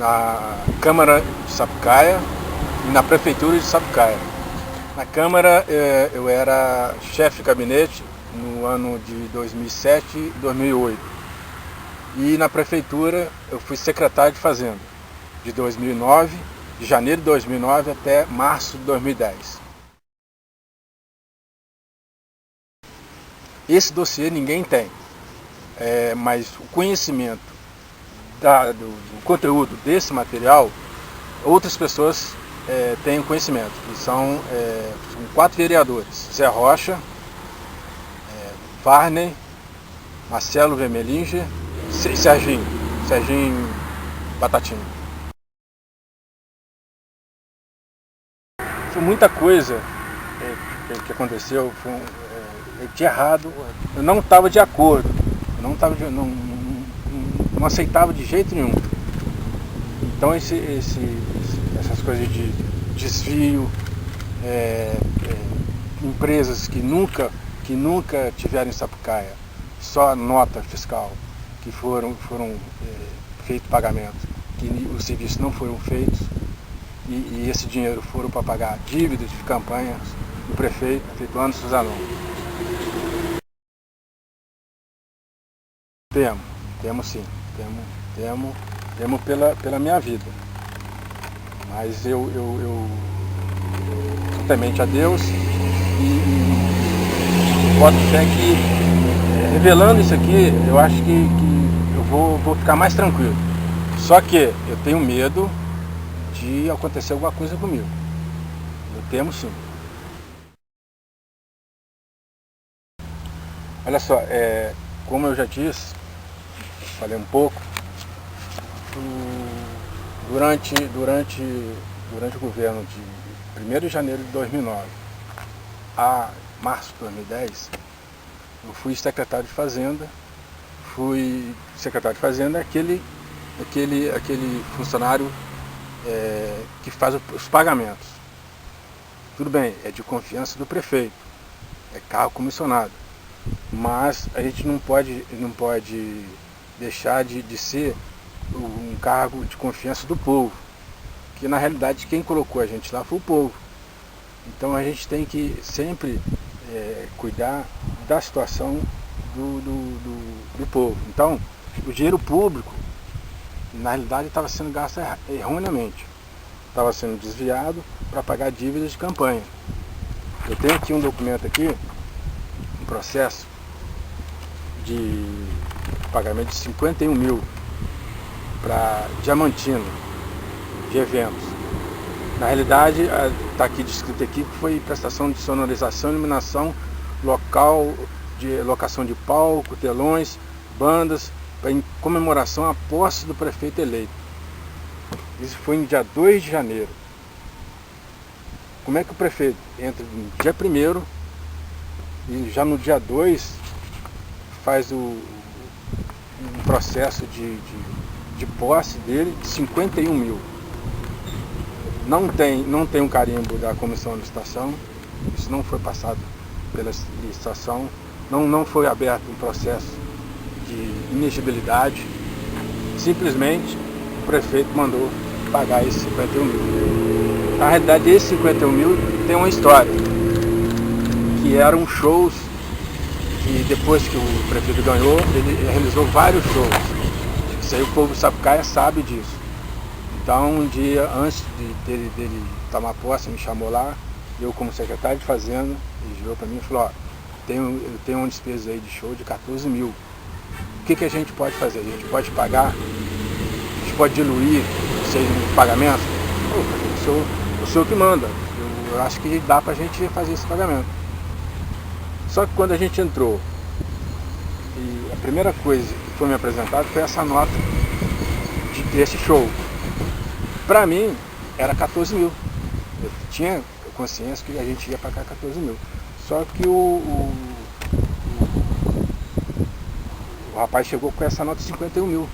na Câmara de Sapucaia e na Prefeitura de Sapucaia. Na Câmara eu era chefe de gabinete no ano de 2007 e 2008. E na Prefeitura eu fui secretário de Fazenda de 2009, de janeiro de 2009 até março de 2010. Esse dossiê ninguém tem, mas o conhecimento do conteúdo desse material, outras pessoas têm conhecimento, que são 4 vereadores: Zé Rocha, Varney, Marcelo Vermelinger e Serginho Batatinha. Foi muita coisa que aconteceu, de errado, eu não estava de acordo, eu não aceitava de jeito nenhum. Então essas coisas de desvio, empresas que nunca tiveram em Sapucaia, só nota fiscal, que foram feito pagamento, que os serviços não foram feitos, e esse dinheiro foram para pagar dívidas de campanha do prefeito Anderson Zanon. Temos sim, temos pela minha vida. Mas eu sou temente a Deus e boto fé que, revelando isso aqui, eu acho que eu vou ficar mais tranquilo. Só que eu tenho medo de acontecer alguma coisa comigo. Eu temo sim. Olha só, como eu já disse, falei um pouco, durante o governo de 1º de janeiro de 2009 a março de 2010, eu fui secretário de Fazenda. Fui secretário de Fazenda, aquele funcionário que faz os pagamentos. Tudo bem, é de confiança do prefeito, é cargo comissionado, mas a gente não pode deixar de ser um cargo de confiança do povo, que na realidade quem colocou a gente lá foi o povo. Então a gente tem que sempre cuidar da situação do povo. Então o dinheiro público, na realidade, estava sendo gasto erroneamente, estava sendo desviado para pagar dívidas de campanha. Eu tenho aqui um documento aqui, um processo de pagamento de 51 mil para Diamantino, de eventos. Na realidade, está aqui descrito aqui que foi prestação de sonorização e iluminação local, de locação de palco, telões, bandas, em comemoração à posse do prefeito eleito. Isso foi no dia 2 de janeiro. Como é que o prefeito entra no dia 1º e já no dia 2 faz um processo de posse dele de 51 mil? Não tem um carimbo da comissão de licitação, isso não foi passado pela licitação, não foi aberto um processo de inexigibilidade, simplesmente o prefeito mandou pagar esses 51 mil. Na realidade, esses 51 mil tem uma história, que eram shows que depois que o prefeito ganhou, ele realizou vários shows. Isso aí o povo de Sapucaia sabe disso. Então, um dia antes dele tomar posse, me chamou lá, eu como secretário de Fazenda, ele virou para mim e falou: ó, eu tenho uma despesa aí de show de 14 mil. O que a gente pode fazer? A gente pode pagar? A gente pode diluir esse pagamento? O senhor que manda. Eu acho que dá para a gente fazer esse pagamento. Só que quando a gente entrou, e a primeira coisa que foi me apresentada foi essa nota desse show. Para mim, era 14 mil. Eu tinha consciência que a gente ia pagar 14 mil. Só que o rapaz chegou com essa nota de 51 mil.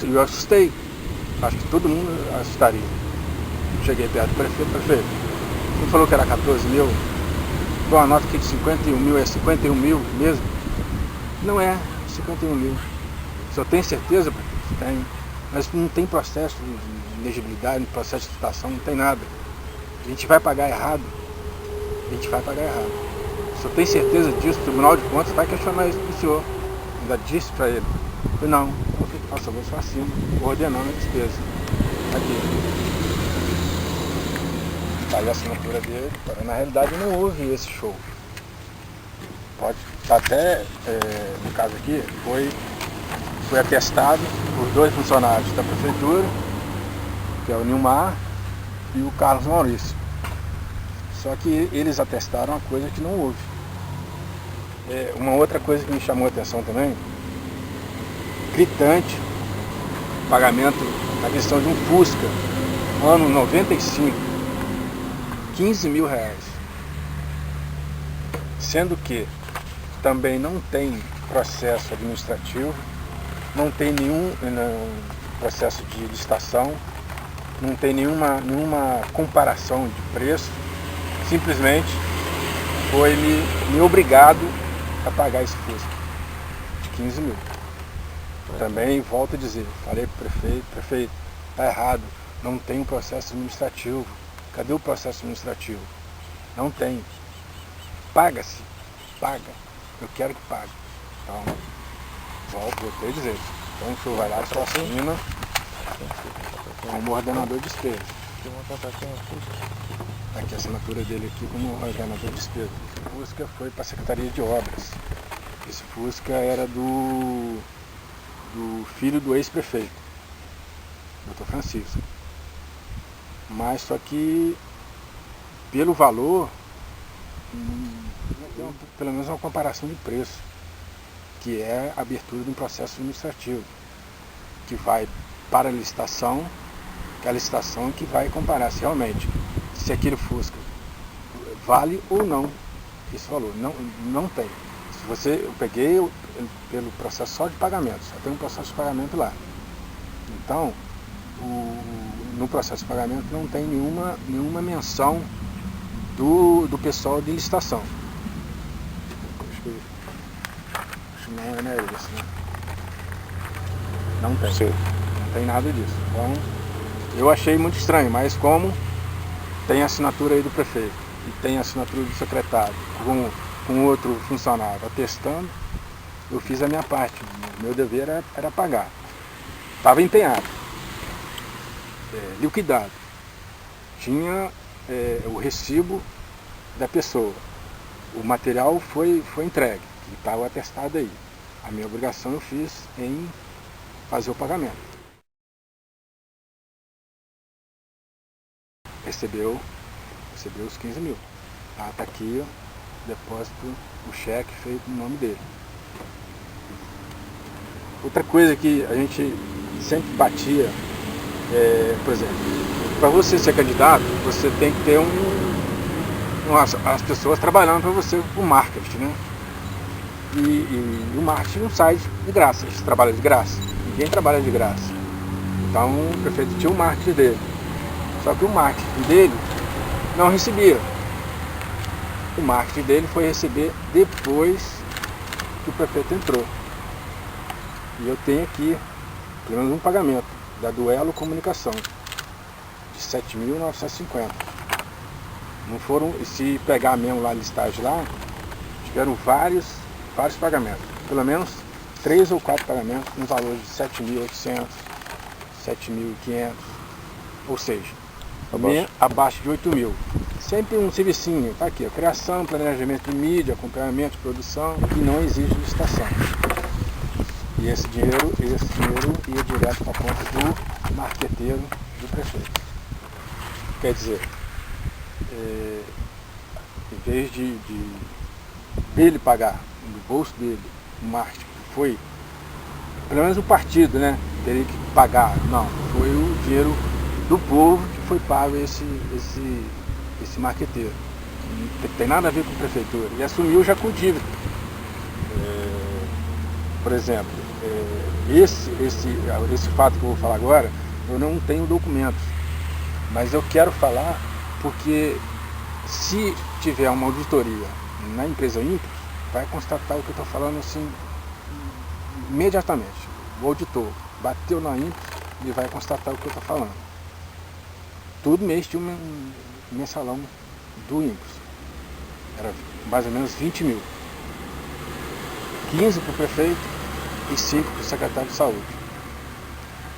Eu assustei. Acho que todo mundo assustaria. Cheguei perto do prefeito. Ele falou que era 14 mil. Dou uma nota aqui de 51 mil, é 51 mil mesmo? Não é 51 mil. O senhor tem certeza, prefeito? Tenho. Mas não tem processo de legibilidade, processo de licitação, não tem nada. A gente vai pagar errado. A gente vai pagar errado. Se eu tenho certeza disso, o Tribunal de Contas vai questionar isso pro senhor. Ainda disse para ele. Eu falei, não, por favor, só assino, ordenando a despesa. Aqui. Tá aí a assinatura dele. Na realidade não houve esse show. Pode até, no caso aqui, foi atestado por 2 funcionários da prefeitura, que é o Nilmar e o Carlos Maurício. Só que eles atestaram uma coisa que não houve. Uma outra coisa que me chamou a atenção também, gritante, pagamento na questão de um Fusca, ano 95, 15 mil reais. Sendo que também não tem processo administrativo, não tem nenhum processo de licitação, não tem nenhuma comparação de preço, simplesmente foi me obrigado a pagar esse Fusca de 15 mil. Também volto a dizer, falei para o prefeito, está errado, não tem um processo administrativo. Cadê o processo administrativo? Não tem. Paga-se, paga. Eu quero que pague. Então, voltei a dizer. Então o senhor vai lá, só assina como ordenador de despesa. Aqui a assinatura dele aqui como ordenador de despesa. Esse Fusca foi para a Secretaria de Obras. Esse Fusca era do filho do ex-prefeito, Dr. Francisco. Mas só que pelo valor, pelo menos uma comparação de preço, que é a abertura de um processo administrativo, que vai para a licitação, que é a licitação que vai comparar se realmente, se aquele Fusca vale ou não esse valor. Não tem. Eu peguei pelo processo só de pagamento, só tem um processo de pagamento lá. Então, no processo de pagamento não tem nenhuma menção do pessoal de licitação. Acho que não é isso, né? Não tem. Sim. Não tem nada disso. Então, eu achei muito estranho, mas como tem a assinatura aí do prefeito e tem a assinatura do secretário com outro funcionário atestando, eu fiz a minha parte. Meu dever era pagar. Estava empenhado, liquidado. Tinha o recibo da pessoa. O material foi entregue e estava atestado aí. A minha obrigação eu fiz em fazer o pagamento. Recebeu os 15 mil. Está aqui o depósito, o cheque feito no nome dele. Outra coisa que a gente sempre batia, por exemplo, para você ser candidato, você tem que ter as pessoas trabalhando para você, o marketing, né? E o marketing não sai de graça, eles trabalham de graça. Ninguém trabalha de graça. Então o prefeito tinha o marketing dele. Só que o marketing dele não recebia. O marketing dele foi receber depois que o prefeito entrou. E eu tenho aqui, pelo menos um pagamento, da Duelo Comunicação, de 7.950. Não foram, e se pegar mesmo lá a listagem lá, tiveram vários pagamentos. Pelo menos 3 ou 4 pagamentos no valor de 7.800, 7.500, ou seja, abaixo de 8 mil. Sempre um servicinho, tá aqui, criação, planejamento de mídia, acompanhamento de produção, e não exige licitação. E esse dinheiro ia direto para a conta do marqueteiro do prefeito. Quer dizer, em vez de dele pagar, do bolso dele, o marketing, foi, pelo menos o partido, né, teria que pagar. Não, foi o dinheiro do povo que foi pago esse marqueteiro. Não tem nada a ver com a prefeitura. E assumiu já com dívida. Por exemplo, esse fato que eu vou falar agora, eu não tenho documentos. Mas eu quero falar porque se tiver uma auditoria na empresa Impros, vai constatar o que eu estou falando assim imediatamente. O auditor bateu na Impros, e vai constatar o que eu estou falando. Todo mês tinha um mensalão do INPS. Era mais ou menos 20 mil. 15 para o prefeito e 5 para o secretário de saúde.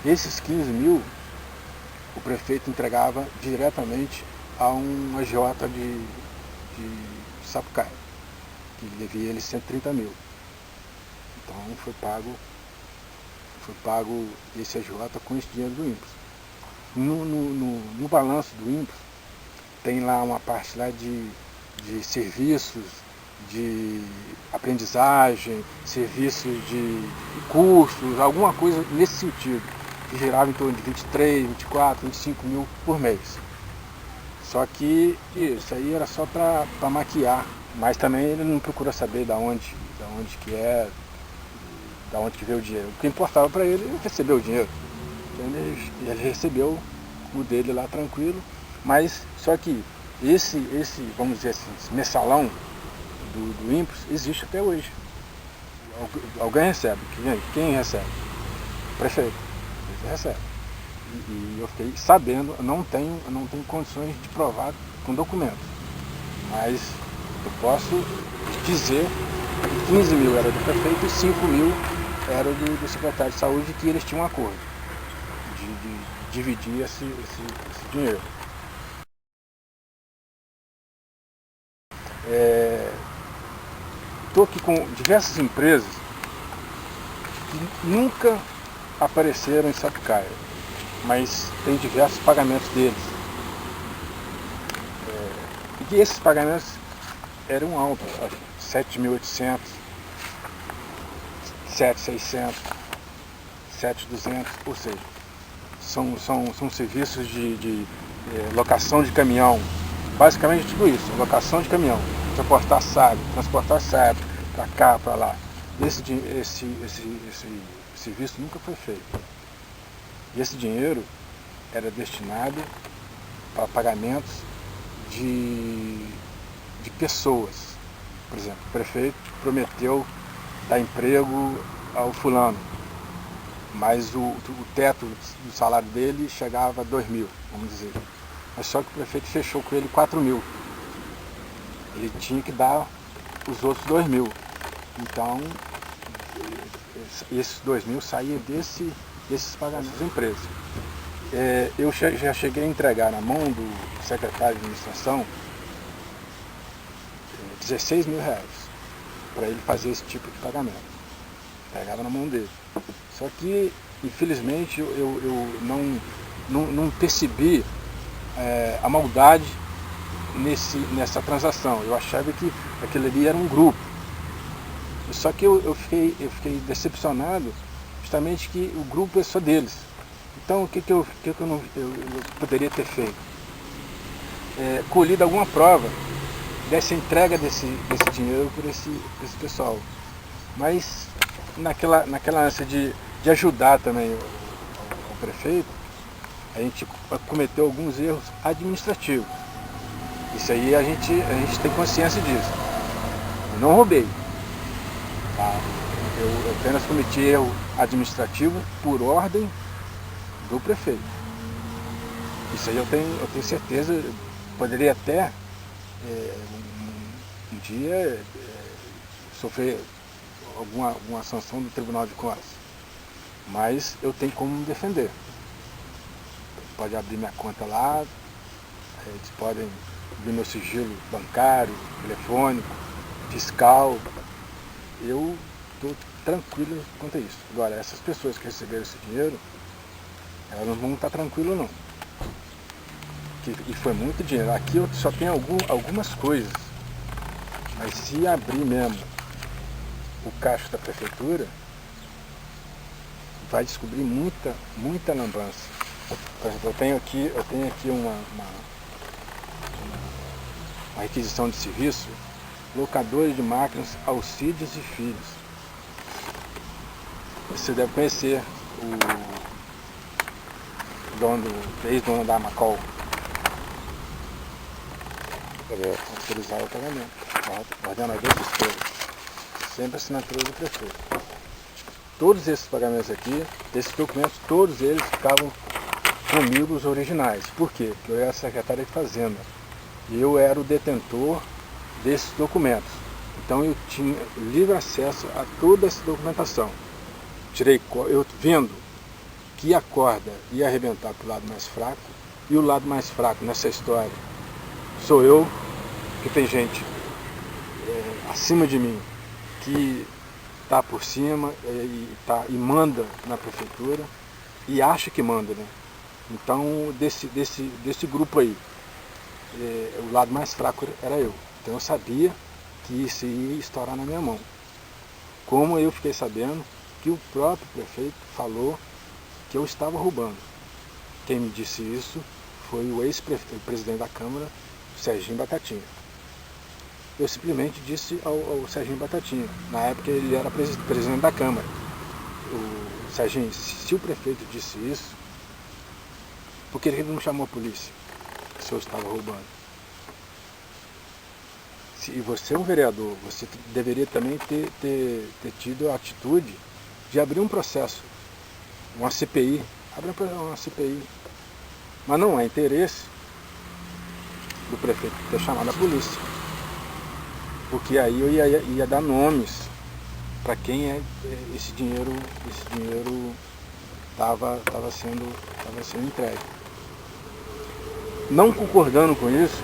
Esses 15 mil, o prefeito entregava diretamente a um agiota de Sapucaia, que devia ele 130 mil. Então foi pago esse agiota com esse dinheiro do INPS. No balanço do INPS, tem lá uma parte lá de serviços, de aprendizagem, serviços de cursos, alguma coisa nesse sentido, que girava em torno de 23, 24, 25 mil por mês. Só que isso aí era só para maquiar, mas também ele não procura saber da onde que é, da onde que veio o dinheiro. O que importava para ele é receber o dinheiro. Então ele recebeu o dele lá tranquilo, mas só que esse vamos dizer assim, esse mensalão do INPS existe até hoje. Alguém recebe. Quem recebe? O prefeito. Ele recebe. E eu fiquei sabendo, eu não tenho condições de provar com documentos. Mas eu posso dizer que 15 mil era do prefeito e 5 mil era do secretário de saúde, que eles tinham um acordo de dividir esse dinheiro. Estou aqui com diversas empresas que nunca apareceram em Sapucaia, mas tem diversos pagamentos deles. E esses pagamentos eram altos, 7.800, 7.600, 7.200, ou seja, são serviços de locação de caminhão, basicamente tudo isso, locação de caminhão, transportar sábio para cá, para lá. Esse serviço nunca foi feito. E esse dinheiro era destinado para pagamentos de pessoas. Por exemplo, o prefeito prometeu dar emprego ao fulano, mas o teto do salário dele chegava a 2 mil, vamos dizer. Mas só que o prefeito fechou com ele 4 mil. Ele tinha que dar os outros 2 mil. Então, esses 2 mil saíam desses pagamentos das empresas. Eu já cheguei a entregar na mão do secretário de administração 16 mil reais para ele fazer esse tipo de pagamento. Pegava na mão dele. Só que, infelizmente, eu não percebi a maldade nessa transação. Eu achava que aquilo ali era um grupo. Só que eu fiquei decepcionado justamente que o grupo é só deles. Então o que eu poderia ter feito? Colhido alguma prova dessa entrega desse dinheiro por esse pessoal. Mas naquela ânsia de ajudar também o prefeito, a gente cometeu alguns erros administrativos. Isso aí a gente tem consciência disso. Eu não roubei. Tá? Eu apenas cometi erro administrativo por ordem do prefeito. Isso aí eu tenho certeza, poderia até um dia sofrer alguma sanção do Tribunal de Contas. Mas eu tenho como me defender. Pode abrir minha conta lá, eles podem abrir meu sigilo bancário, telefônico, fiscal. Eu estou tranquilo quanto a isso. Agora, essas pessoas que receberam esse dinheiro, elas não vão estar tranquilas não. E foi muito dinheiro. Aqui eu só tenho algumas coisas. Mas se abrir mesmo o caixa da prefeitura, vai descobrir muita lambança. Por exemplo, eu tenho aqui uma requisição de serviço, locadores de máquinas Alcides e Filhos. Você deve conhecer o ex-dono da Amacol. Autorizar o pagamento. Ordenador de despesa. Sempre assinatura do prefeito. todos esses pagamentos aqui, esses documentos, todos eles ficavam comigo, os originais. Por quê? Porque eu era secretário de Fazenda. E eu era o detentor desses documentos. Então eu tinha livre acesso a toda essa documentação. Eu vendo que a corda ia arrebentar para o lado mais fraco, e o lado mais fraco nessa história sou eu, que tem gente acima de mim que está por cima e manda na prefeitura e acha que manda, né? Então desse grupo aí, o lado mais fraco era eu. Então eu sabia que isso ia estourar na minha mão. Como eu fiquei sabendo que o próprio prefeito falou que eu estava roubando. Quem me disse isso foi o ex-presidente da Câmara, Serginho Batatinha. Eu simplesmente disse ao Serginho Batatinha, na época ele era presidente da Câmara, o Serginho, se o prefeito disse isso, por que ele não chamou a polícia se eu estava roubando? Se você é um vereador, você deveria também ter tido a atitude de abrir um processo, uma CPI, abrir uma CPI. Mas não há interesse do prefeito ter chamado a polícia. Porque aí eu ia dar nomes para quem esse dinheiro estava sendo entregue. Não concordando com isso,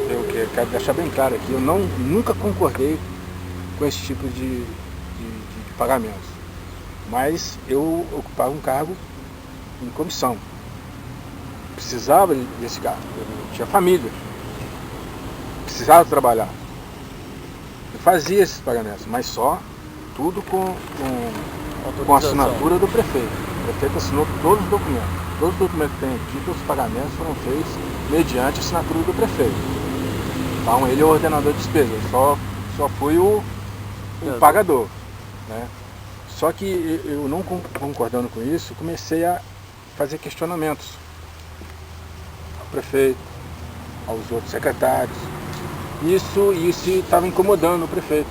eu quero deixar bem claro aqui, eu nunca concordei com esse tipo de pagamentos. Mas eu ocupava um cargo em comissão. Precisava desse cargo, eu tinha família, precisava trabalhar. Eu fazia esses pagamentos, mas só tudo com a assinatura do prefeito. O prefeito assinou todos os documentos. Todos os documentos que tem aqui, todos os pagamentos foram feitos mediante a assinatura do prefeito. Então ele é o ordenador de despesas, só fui o pagador, né? Só que eu não concordando com isso, comecei a fazer questionamentos ao prefeito, aos outros secretários. Isso estava incomodando o prefeito.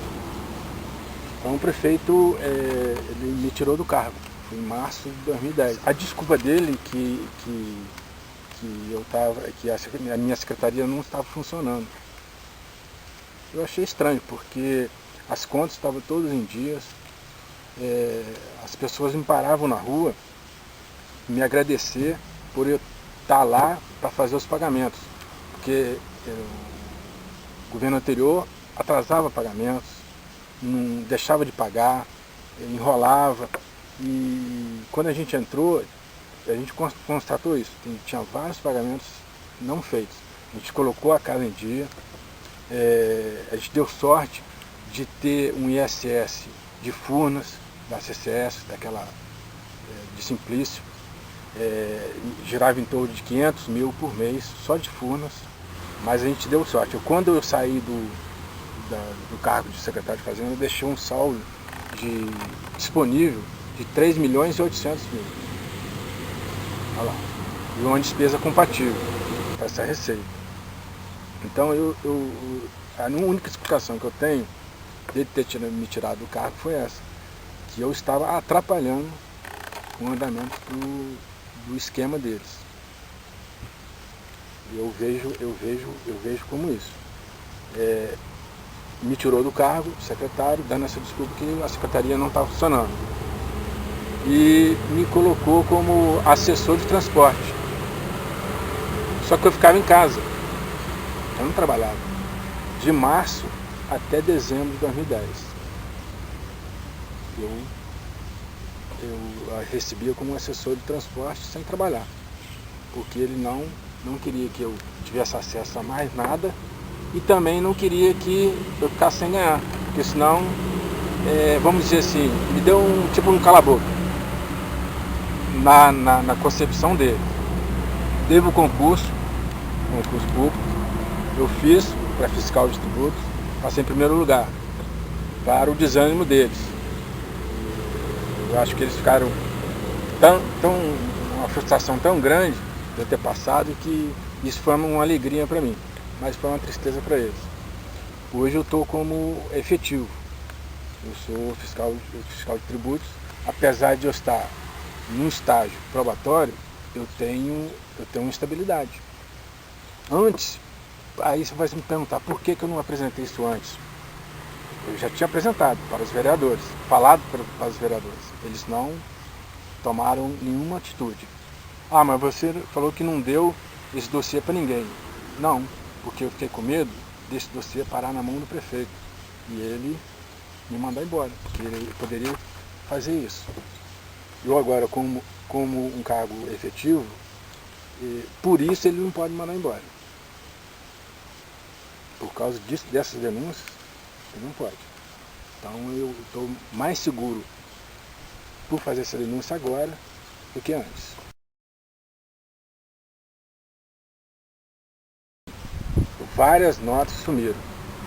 Então o prefeito ele me tirou do cargo, foi em março de 2010. A desculpa dele que a minha secretaria não estava funcionando. Eu achei estranho, porque as contas estavam todas em dias, as pessoas me paravam na rua me agradecer por eu estar lá para fazer os pagamentos, porque o governo anterior atrasava pagamentos, não deixava de pagar, enrolava, e quando a gente entrou, a gente constatou isso, tinha vários pagamentos não feitos. A gente colocou a casa em dia, a gente deu sorte de ter um ISS de Furnas, da CCS, de Simplício, girava em torno de 500 mil por mês, só de Furnas, mas a gente deu sorte. Quando eu saí do cargo de secretário de Fazenda, eu deixei um saldo disponível de 3 milhões e 800 mil. Olha lá. E uma despesa compatível para essa receita. Então a única explicação que eu tenho de ter me tirado do cargo foi essa, que eu estava atrapalhando o andamento do esquema deles. Eu vejo como isso. Me tirou do cargo, secretário, dando essa desculpa que a secretaria não estava funcionando. E me colocou como assessor de transporte. Só que eu ficava em casa, eu não trabalhava. De março até dezembro de 2010. Eu recebia como assessor de transporte sem trabalhar, porque ele não queria que eu tivesse acesso a mais nada e também não queria que eu ficasse sem ganhar, porque senão, vamos dizer assim, me deu um cala-boca na concepção dele. Teve o concurso público, eu fiz para fiscal de tributos, passei em primeiro lugar, para o desânimo deles. Eu acho que eles ficaram uma frustração tão grande de eu ter passado, que isso foi uma alegria para mim, mas foi uma tristeza para eles. Hoje eu estou como efetivo, eu sou fiscal de tributos, apesar de eu estar num estágio probatório, eu tenho uma estabilidade. Antes, aí você vai me perguntar, por que eu não apresentei isso antes? Eu já tinha apresentado para os vereadores, falado para os vereadores. Eles não tomaram nenhuma atitude. Ah, mas você falou que não deu esse dossiê para ninguém. Não, porque eu fiquei com medo desse dossiê parar na mão do prefeito e ele me mandar embora, porque ele poderia fazer isso. Eu agora, como um cargo efetivo, por isso ele não pode me mandar embora. Por causa dessas denúncias, ele não pode. Então eu estou mais seguro por fazer essa denúncia agora do que antes. Várias notas sumiram.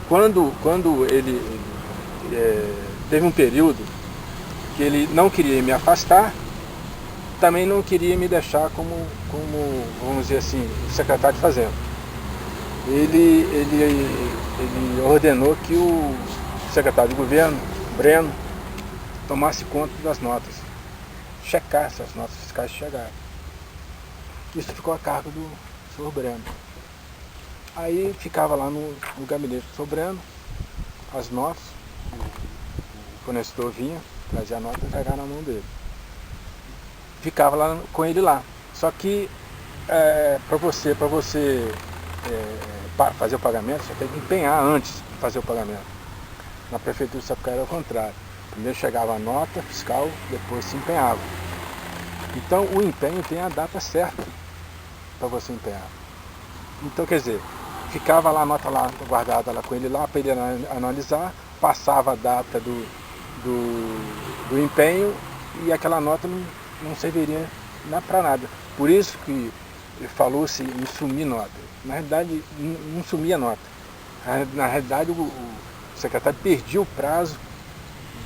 Quando ele teve um período que ele não queria me afastar, também não queria me deixar como vamos dizer assim, secretário de Fazenda. Ele ordenou que o secretário de governo, Breno, tomasse conta das notas, checasse as notas fiscais que chegaram. Isso ficou a cargo do senhor Breno. Aí ficava lá no gabinete do senhor Breno, as notas, o fornecedor vinha, trazia a nota e entregava na mão dele. Ficava lá com ele lá. Só que para você fazer o pagamento, você tem que empenhar antes de fazer o pagamento. Na prefeitura de Sapucaí era o contrário. Primeiro chegava a nota fiscal, depois se empenhava. Então o empenho tem a data certa para você empenhar. Então quer dizer, ficava lá a nota lá, guardada lá com ele lá para ele analisar, passava a data do empenho e aquela nota não serviria para nada. Por isso que falou-se em sumir nota. Na realidade, não sumia nota. Na realidade, o secretário perdia o prazo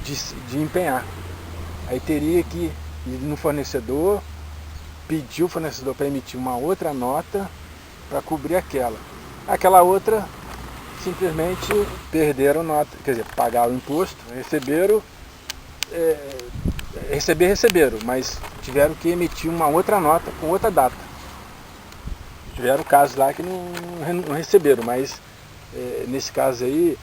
de empenhar. Aí teria que ir no fornecedor, pedir o fornecedor para emitir uma outra nota para cobrir aquela. Aquela outra, simplesmente perderam nota, quer dizer, pagaram o imposto, receberam, mas tiveram que emitir uma outra nota com outra data. Tiveram casos lá que não receberam, mas nesse caso aí,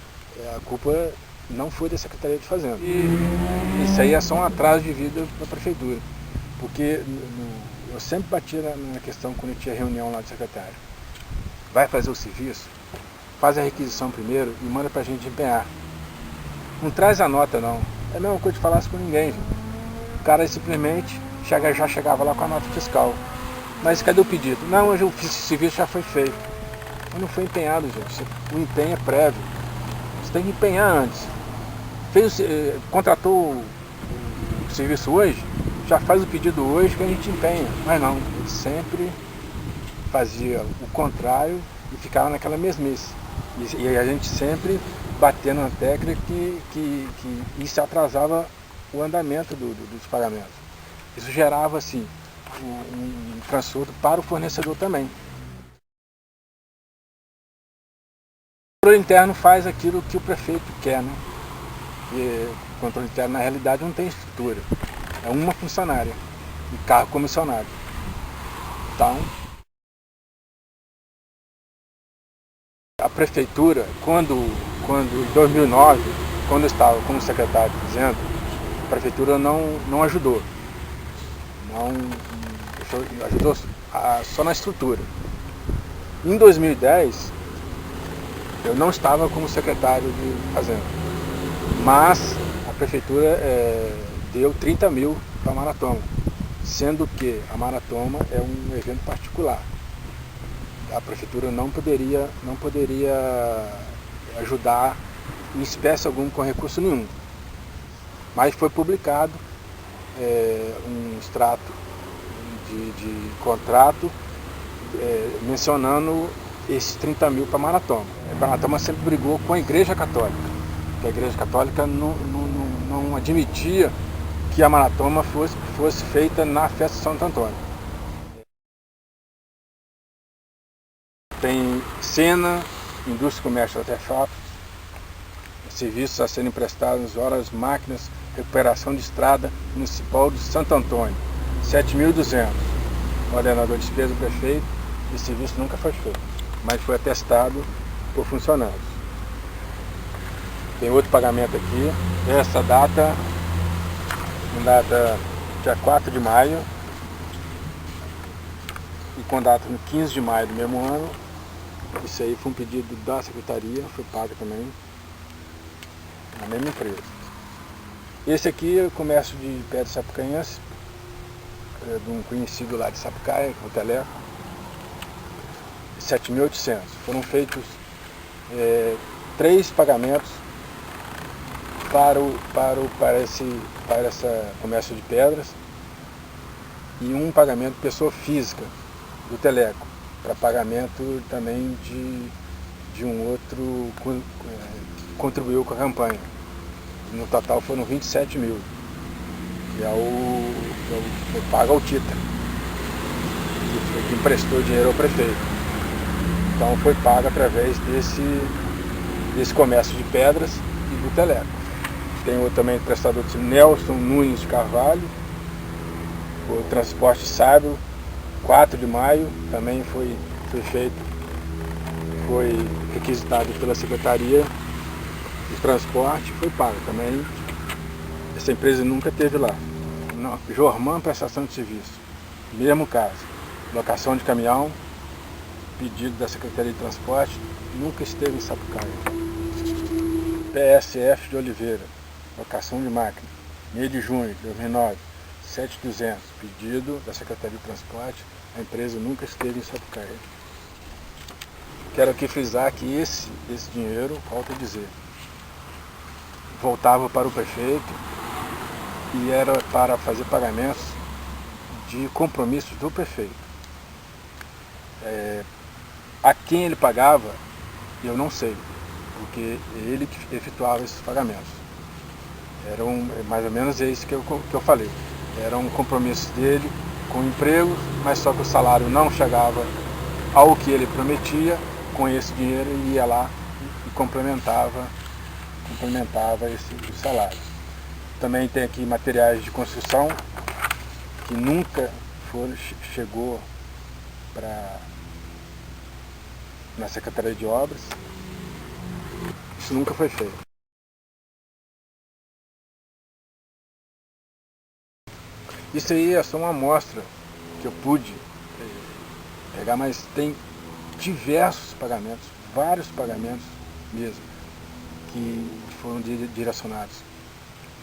a culpa não foi da Secretaria de Fazenda. E isso aí é só um atraso de vida da prefeitura, porque eu sempre bati na questão quando tinha reunião lá do secretário. Vai fazer o serviço, faz a requisição primeiro e manda pra gente empenhar. Não traz a nota não, é a mesma coisa de falasse com ninguém, gente. O cara simplesmente já chegava lá com a nota fiscal. Mas cadê o pedido? Não, hoje o serviço já foi feito. Mas não foi empenhado, gente. O empenho é prévio. Você tem que empenhar antes. Contratou o serviço hoje, já faz o pedido hoje que a gente empenha. Mas não, ele sempre fazia o contrário e ficava naquela mesmice. E a gente sempre batendo na tecla que isso atrasava o andamento dos pagamentos. Isso gerava assim um transtorno para o fornecedor também. O controle interno faz aquilo que o prefeito quer, né? E o controle interno na realidade não tem estrutura, é uma funcionária, um cargo comissionado. Então, a prefeitura, quando em 2009, quando eu estava como secretário de Fazenda, a prefeitura não ajudou. Ajudou só na estrutura. Em 2010, eu não estava como secretário de Fazenda, mas a prefeitura deu 30 mil para a maratona, sendo que a maratona é um evento particular. A prefeitura não poderia ajudar em espécie alguma com recurso nenhum. Mas foi publicado um extrato de contrato mencionando esses 30 mil para a maratona. A maratona sempre brigou com a Igreja Católica, porque a Igreja Católica não admitia que a maratona fosse feita na festa de Santo Antônio. Tem cena, indústria, comércio, artefatos, serviços a serem prestados, horas, máquinas, recuperação de estrada municipal de Santo Antônio, 7.200. Ordenador de despesa do prefeito, esse serviço nunca foi feito, mas foi atestado por funcionários. Tem outro pagamento aqui, essa data dia 4 de maio, e com data no 15 de maio do mesmo ano. Isso aí foi um pedido da secretaria, foi pago também na mesma empresa. Esse aqui é o comércio de pedras sapucaense, de um conhecido lá de Sapucaia, o Teleco, 7.800. Foram feitos 3 pagamentos para esse comércio de pedras e um pagamento de pessoa física do Teleco, para pagamento também de um outro que contribuiu com a campanha. No total foram 27 mil, que é o pago ao Tita, que emprestou dinheiro ao prefeito. Então foi pago através desse comércio de pedras e do Teleco. Tem outro também prestador de Nelson Nunes de Carvalho, o transporte sábio, 4 de maio, também foi requisitado pela Secretaria de Transporte, foi pago também. Essa empresa nunca teve lá. Jorman Prestação de Serviço, mesmo caso. Locação de caminhão, pedido da Secretaria de Transporte, nunca esteve em Sapucaia. PSF de Oliveira, locação de máquina, mês de junho de 2009, 7.200, pedido da Secretaria de Transporte, a empresa nunca esteve em Sapucaia. Quero aqui frisar que esse dinheiro, volto a dizer, voltava para o prefeito e era para fazer pagamentos de compromissos do prefeito. A quem ele pagava, eu não sei, porque ele que efetuava esses pagamentos. Mais ou menos isso que eu falei. Era um compromisso dele com o emprego, mas só que o salário não chegava ao que ele prometia. Com esse dinheiro ele ia lá e complementava esse salário. Também tem aqui materiais de construção que nunca chegou na Secretaria de Obras. Isso nunca foi feito. Isso aí é só uma amostra que eu pude pegar, mas tem diversos pagamentos, vários pagamentos mesmo, que foram direcionados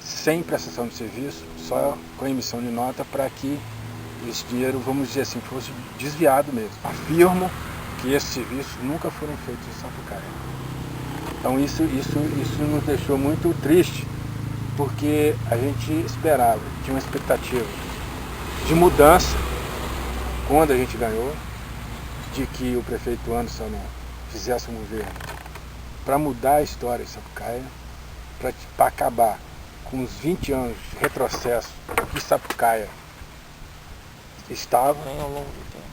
sem prestação de serviço, só com a emissão de nota, para que esse dinheiro, vamos dizer assim, fosse desviado mesmo. Afirmo que esses serviços nunca foram feitos em Sapucaia. Então isso nos deixou muito triste, porque a gente esperava, tinha uma expectativa de mudança quando a gente ganhou, de que o prefeito Anderson fizesse um governo para mudar a história de Sapucaia, para acabar com os 20 anos de retrocesso que Sapucaia estava. Bem ao longo do tempo.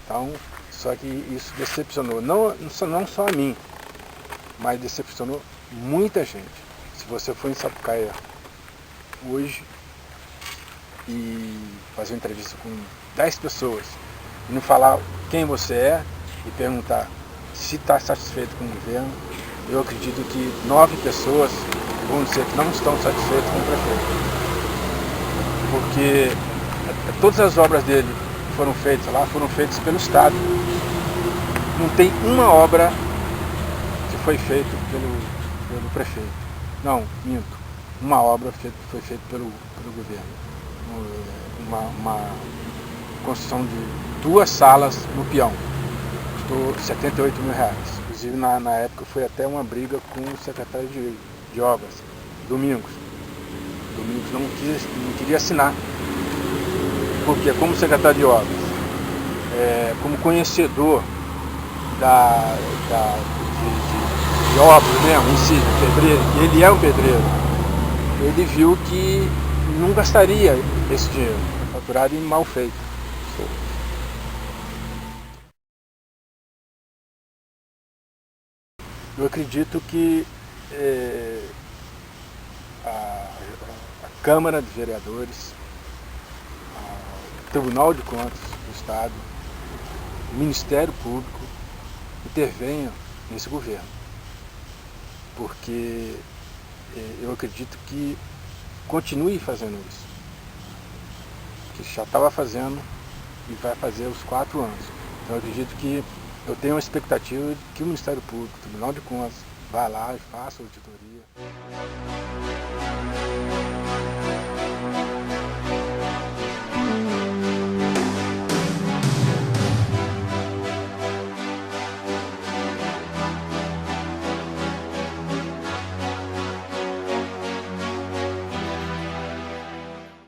Então, só que isso decepcionou, não só a mim, mas decepcionou muita gente. Se você for em Sapucaia hoje e fazer uma entrevista com 10 pessoas e não falar quem você é e perguntar se está satisfeito com o governo, eu acredito que 9 pessoas vão dizer que não estão satisfeitos com o prefeito. Porque todas as obras dele que foram feitas lá foram feitas pelo Estado. Não tem uma obra que foi feita pelo prefeito. Não, minto. Uma obra foi feita pelo governo. Uma construção de 2 salas no peão. Custou 78 mil reais. Inclusive na época foi até uma briga com o secretário de obras, Domingos. Domingos não queria assinar. Porque como secretário de obras, como conhecedor de obras mesmo, em si, pedreiro, e ele é um pedreiro, ele viu que não gastaria esse dinheiro, faturado e mal feito. Eu acredito que a Câmara de Vereadores, Tribunal de Contas do Estado, o Ministério Público intervenham nesse governo, porque eu acredito que continue fazendo isso, que já estava fazendo e vai fazer os 4 anos. Então eu acredito que eu tenho uma expectativa de que o Ministério Público, o Tribunal de Contas, vá lá e faça a auditoria.